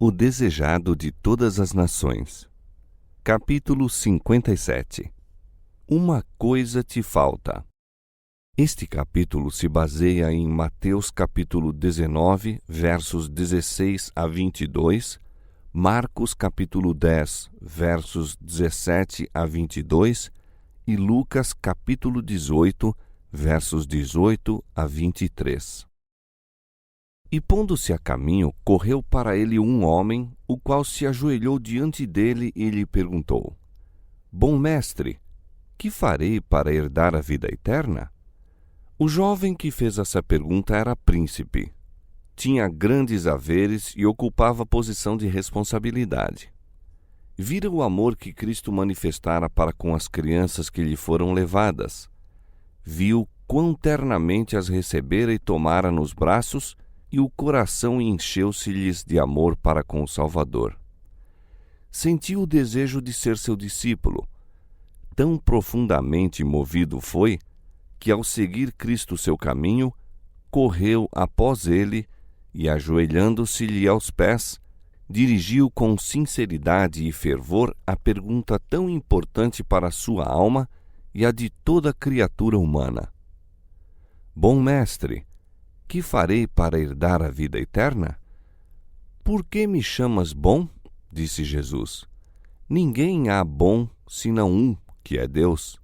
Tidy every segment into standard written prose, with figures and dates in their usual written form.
O desejado de todas as nações. Capítulo 57. Uma coisa te falta. Este capítulo se baseia em Mateus capítulo 19, versos 16 a 22, Marcos capítulo 10, versos 17 a 22 e Lucas capítulo 18, versos 18 a 23. E pondo-se a caminho, correu para ele um homem, o qual se ajoelhou diante dele e lhe perguntou: Bom mestre, que farei para herdar a vida eterna? O jovem que fez essa pergunta era príncipe. Tinha grandes haveres e ocupava posição de responsabilidade. Vira o amor que Cristo manifestara para com as crianças que lhe foram levadas. Viu quão ternamente as recebera e tomara nos braços, e o coração encheu-se-lhes de amor para com o Salvador. Sentiu o desejo de ser seu discípulo. Tão profundamente movido foi, que ao seguir Cristo seu caminho, correu após ele e, ajoelhando-se-lhe aos pés, dirigiu com sinceridade e fervor a pergunta tão importante para a sua alma e a de toda criatura humana. Bom mestre, que farei para herdar a vida eterna? Por que me chamas bom? Disse Jesus. Ninguém há bom senão um, que é Deus.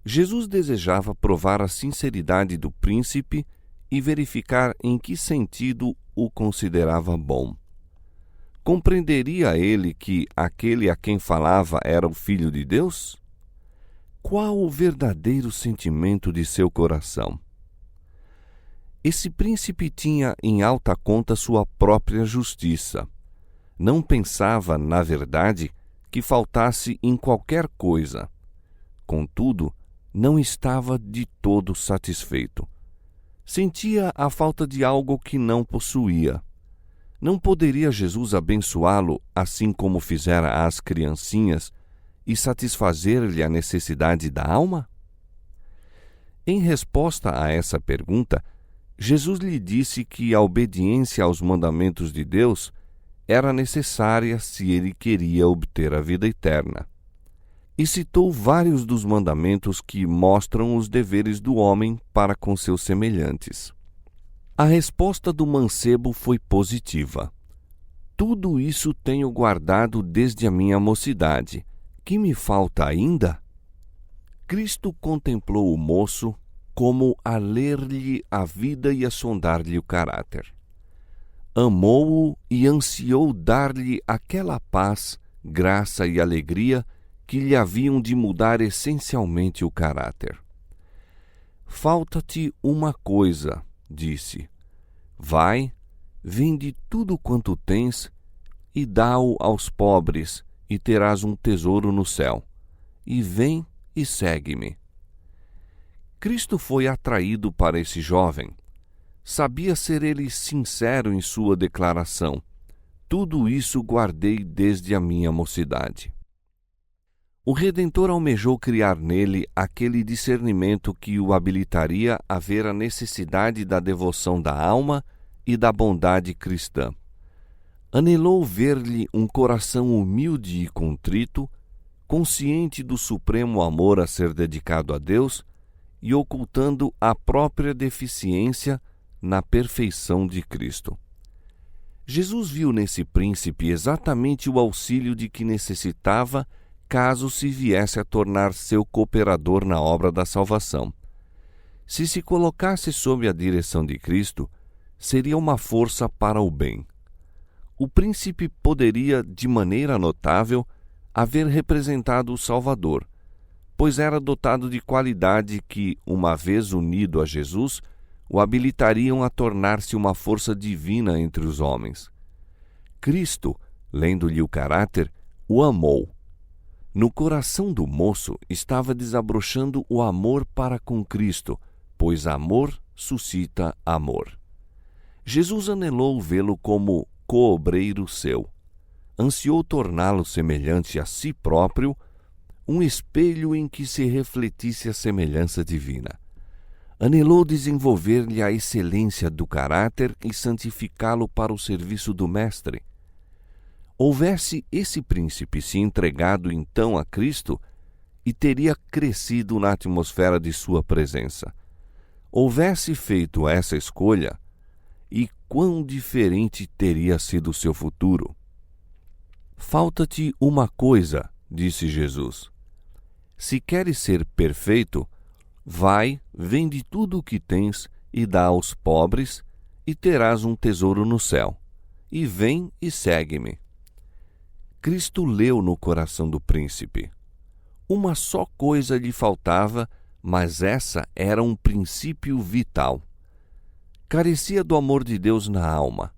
Jesus desejava provar a sinceridade do príncipe e verificar em que sentido o considerava bom. Compreenderia ele que aquele a quem falava era o Filho de Deus? Qual o verdadeiro sentimento de seu coração? Esse príncipe tinha em alta conta sua própria justiça. Não pensava, na verdade, que faltasse em qualquer coisa. Contudo, não estava de todo satisfeito. Sentia a falta de algo que não possuía. Não poderia Jesus abençoá-lo assim como fizera às criancinhas e satisfazer-lhe a necessidade da alma? Em resposta a essa pergunta, Jesus lhe disse que a obediência aos mandamentos de Deus era necessária se ele queria obter a vida eterna. E citou vários dos mandamentos que mostram os deveres do homem para com seus semelhantes. A resposta do mancebo foi positiva. Tudo isso tenho guardado desde a minha mocidade. Que me falta ainda? Cristo contemplou o moço como a ler-lhe a vida e a sondar-lhe o caráter. Amou-o e ansiou dar-lhe aquela paz, graça e alegria que lhe haviam de mudar essencialmente o caráter. Falta-te uma coisa, disse. Vai, vende tudo quanto tens e dá-o aos pobres, e terás um tesouro no céu. E vem e segue-me. Cristo foi atraído para esse jovem. Sabia ser ele sincero em sua declaração. Tudo isso guardei desde a minha mocidade. O Redentor almejou criar nele aquele discernimento que o habilitaria a ver a necessidade da devoção da alma e da bondade cristã. Anelou ver-lhe um coração humilde e contrito, consciente do supremo amor a ser dedicado a Deus e ocultando a própria deficiência na perfeição de Cristo. Jesus viu nesse príncipe exatamente o auxílio de que necessitava caso se viesse a tornar seu cooperador na obra da salvação. Se se colocasse sob a direção de Cristo, seria uma força para o bem. O príncipe poderia, de maneira notável, haver representado o Salvador, pois era dotado de qualidade que, uma vez unido a Jesus, o habilitariam a tornar-se uma força divina entre os homens. Cristo, lendo-lhe o caráter, o amou. No coração do moço estava desabrochando o amor para com Cristo, pois amor suscita amor. Jesus anelou vê-lo como coobreiro seu. Ansiou torná-lo semelhante a si próprio, um espelho em que se refletisse a semelhança divina. Anelou desenvolver-lhe a excelência do caráter e santificá-lo para o serviço do Mestre. Houvesse esse príncipe se entregado então a Cristo e teria crescido na atmosfera de sua presença. Houvesse feito essa escolha, e quão diferente teria sido seu futuro. Falta-te uma coisa, disse Jesus. Se queres ser perfeito, vai, vende tudo o que tens e dá aos pobres, e terás um tesouro no céu. E vem e segue-me. Cristo leu no coração do príncipe. Uma só coisa lhe faltava, mas essa era um princípio vital. Carecia do amor de Deus na alma.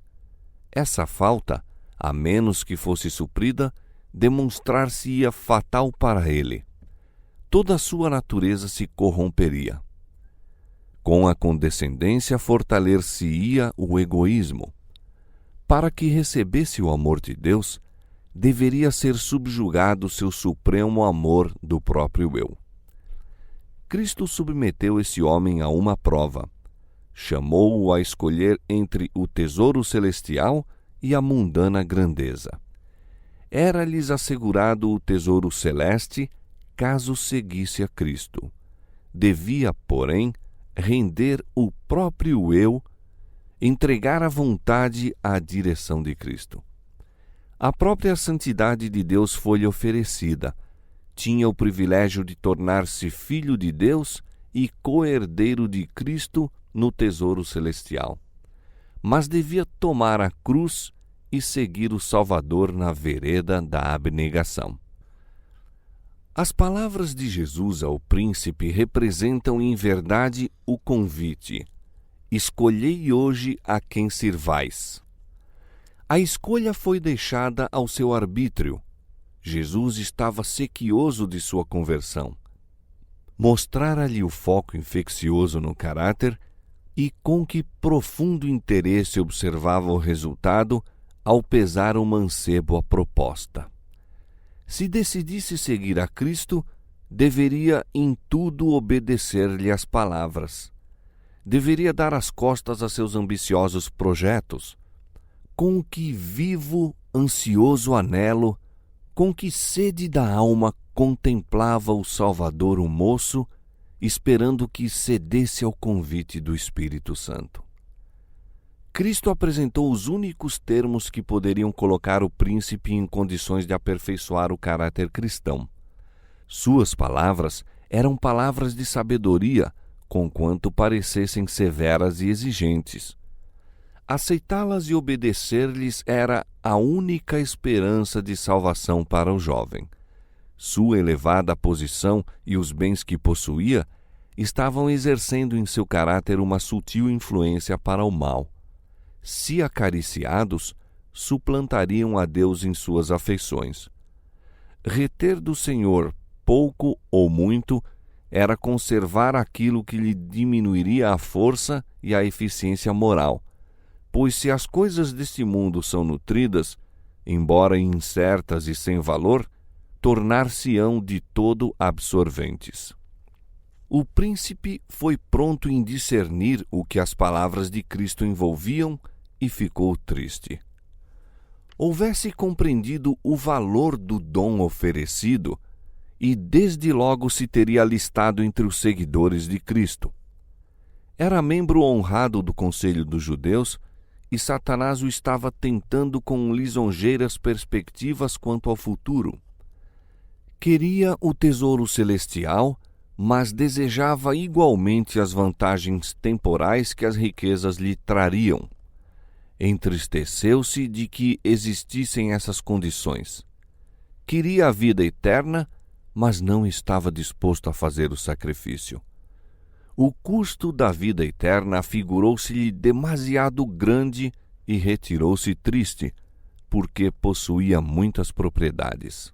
Essa falta, a menos que fosse suprida, demonstrar-se-ia fatal para ele. Toda a sua natureza se corromperia. Com a condescendência fortalecer-se-ia o egoísmo. Para que recebesse o amor de Deus, deveria ser subjugado seu supremo amor do próprio eu. Cristo submeteu esse homem a uma prova. Chamou-o a escolher entre o tesouro celestial e a mundana grandeza. Era-lhes assegurado o tesouro celeste, caso seguisse a Cristo. Devia, porém, render o próprio eu, entregar a vontade à direção de Cristo. A própria santidade de Deus foi-lhe oferecida. Tinha o privilégio de tornar-se filho de Deus e co-herdeiro de Cristo no tesouro celestial. Mas devia tomar a cruz e seguir o Salvador na vereda da abnegação. As palavras de Jesus ao príncipe representam em verdade o convite: escolhei hoje a quem sirvais. A escolha foi deixada ao seu arbítrio. Jesus estava sequioso de sua conversão. Mostrara-lhe o foco infeccioso no caráter e com que profundo interesse observava o resultado ao pesar o mancebo a proposta. Se decidisse seguir a Cristo, deveria em tudo obedecer-lhe as palavras. Deveria dar as costas a seus ambiciosos projetos. Com que vivo, ansioso anelo, com que sede da alma contemplava o Salvador o moço, esperando que cedesse ao convite do Espírito Santo. Cristo apresentou os únicos termos que poderiam colocar o príncipe em condições de aperfeiçoar o caráter cristão. Suas palavras eram palavras de sabedoria, conquanto parecessem severas e exigentes. Aceitá-las e obedecer-lhes era a única esperança de salvação para o jovem. Sua elevada posição e os bens que possuía estavam exercendo em seu caráter uma sutil influência para o mal. Se acariciados, suplantariam a Deus em suas afeições. Reter do Senhor pouco ou muito era conservar aquilo que lhe diminuiria a força e a eficiência moral, pois se as coisas deste mundo são nutridas, embora incertas e sem valor, tornar-se-ão de todo absorventes. O príncipe foi pronto em discernir o que as palavras de Cristo envolviam e ficou triste. Houvesse compreendido o valor do dom oferecido, e desde logo se teria alistado entre os seguidores de Cristo. Era membro honrado do Conselho dos Judeus, e Satanás o estava tentando com lisonjeiras perspectivas quanto ao futuro. Queria o tesouro celestial, mas desejava igualmente as vantagens temporais que as riquezas lhe trariam. Entristeceu-se de que existissem essas condições. Queria a vida eterna, mas não estava disposto a fazer o sacrifício. O custo da vida eterna afigurou-se-lhe demasiado grande e retirou-se triste, porque possuía muitas propriedades.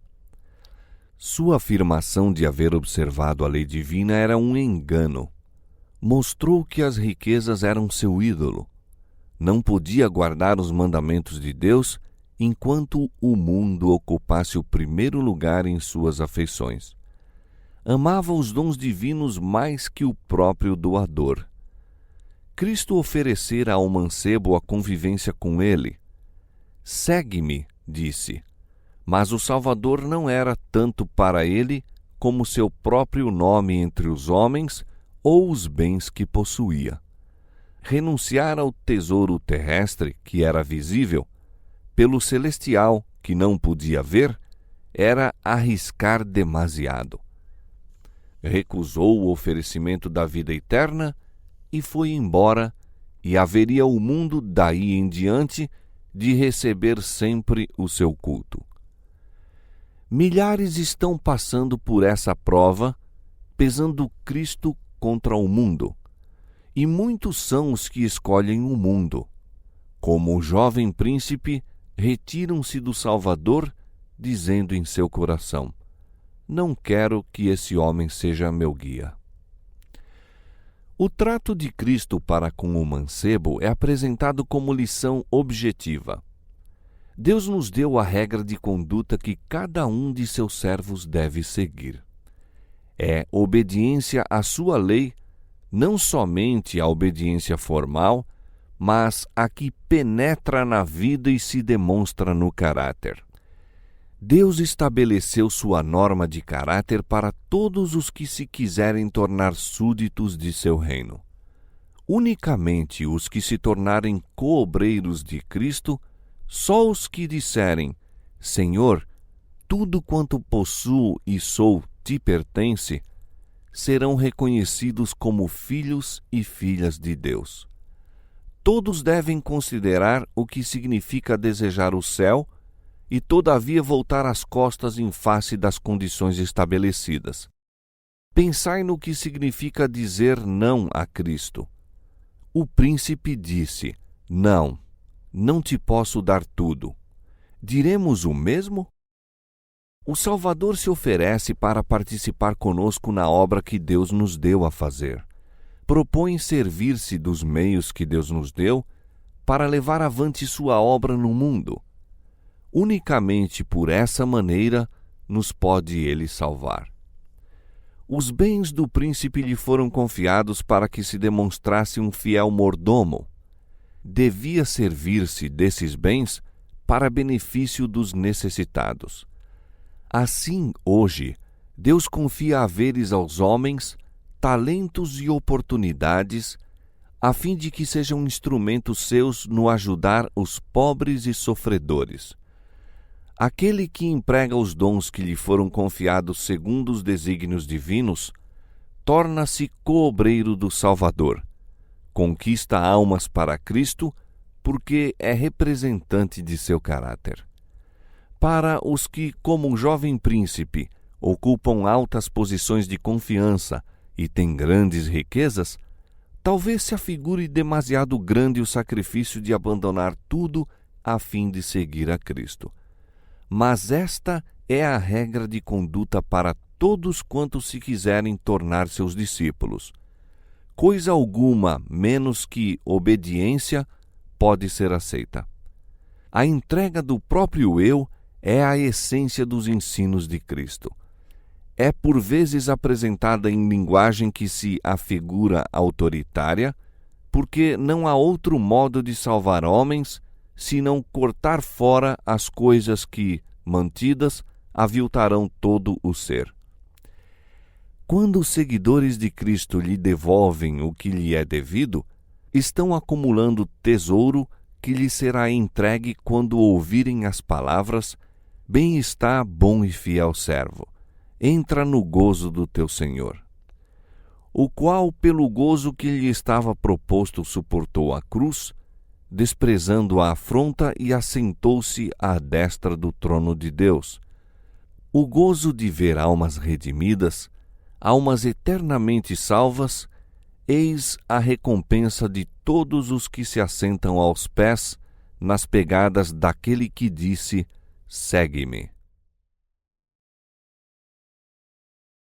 Sua afirmação de haver observado a lei divina era um engano. Mostrou que as riquezas eram seu ídolo. Não podia guardar os mandamentos de Deus enquanto o mundo ocupasse o primeiro lugar em suas afeições. Amava os dons divinos mais que o próprio doador. Cristo oferecera ao mancebo a convivência com ele. Segue-me, disse, mas o Salvador não era tanto para ele como seu próprio nome entre os homens ou os bens que possuía. Renunciar ao tesouro terrestre, que era visível, pelo celestial, que não podia ver, era arriscar demasiado. Recusou o oferecimento da vida eterna e foi embora, e haveria o mundo daí em diante de receber sempre o seu culto. Milhares estão passando por essa prova, pesando Cristo contra o mundo, e muitos são os que escolhem o mundo. Como o jovem príncipe, retiram-se do Salvador, dizendo em seu coração: não quero que esse homem seja meu guia. O trato de Cristo para com o mancebo é apresentado como lição objetiva. Deus nos deu a regra de conduta que cada um de seus servos deve seguir. É obediência à sua lei, não somente a obediência formal, mas a que penetra na vida e se demonstra no caráter. Deus estabeleceu sua norma de caráter para todos os que se quiserem tornar súditos de seu reino. Unicamente os que se tornarem coobreiros de Cristo, só os que disserem: Senhor, tudo quanto possuo e sou te pertence, serão reconhecidos como filhos e filhas de Deus. Todos devem considerar o que significa desejar o céu e, todavia, voltar as costas em face das condições estabelecidas. Pensai no que significa dizer não a Cristo. O príncipe disse: não, não te posso dar tudo. Diremos o mesmo? O Salvador se oferece para participar conosco na obra que Deus nos deu a fazer. Propõe servir-se dos meios que Deus nos deu para levar avante sua obra no mundo. Unicamente por essa maneira nos pode ele salvar. Os bens do príncipe lhe foram confiados para que se demonstrasse um fiel mordomo. Devia servir-se desses bens para benefício dos necessitados. Assim, hoje, Deus confia haveres aos homens, talentos e oportunidades, a fim de que sejam instrumentos seus no ajudar os pobres e sofredores. Aquele que emprega os dons que lhe foram confiados segundo os desígnios divinos, torna-se coobreiro do Salvador, conquista almas para Cristo, porque é representante de seu caráter. Para os que, como um jovem príncipe, ocupam altas posições de confiança e têm grandes riquezas, talvez se afigure demasiado grande o sacrifício de abandonar tudo a fim de seguir a Cristo. Mas esta é a regra de conduta para todos quantos se quiserem tornar seus discípulos. Coisa alguma menos que obediência pode ser aceita. A entrega do próprio eu é a essência dos ensinos de Cristo. É por vezes apresentada em linguagem que se afigura autoritária, porque não há outro modo de salvar homens senão cortar fora as coisas que, mantidas, aviltarão todo o ser. Quando os seguidores de Cristo lhe devolvem o que lhe é devido, estão acumulando tesouro que lhe será entregue quando ouvirem as palavras: bem está, bom e fiel servo, entra no gozo do teu Senhor. O qual, pelo gozo que lhe estava proposto, suportou a cruz, desprezando a afronta, e assentou-se à destra do trono de Deus. O gozo de ver almas redimidas, almas eternamente salvas, eis a recompensa de todos os que se assentam aos pés nas pegadas daquele que disse: segue-me.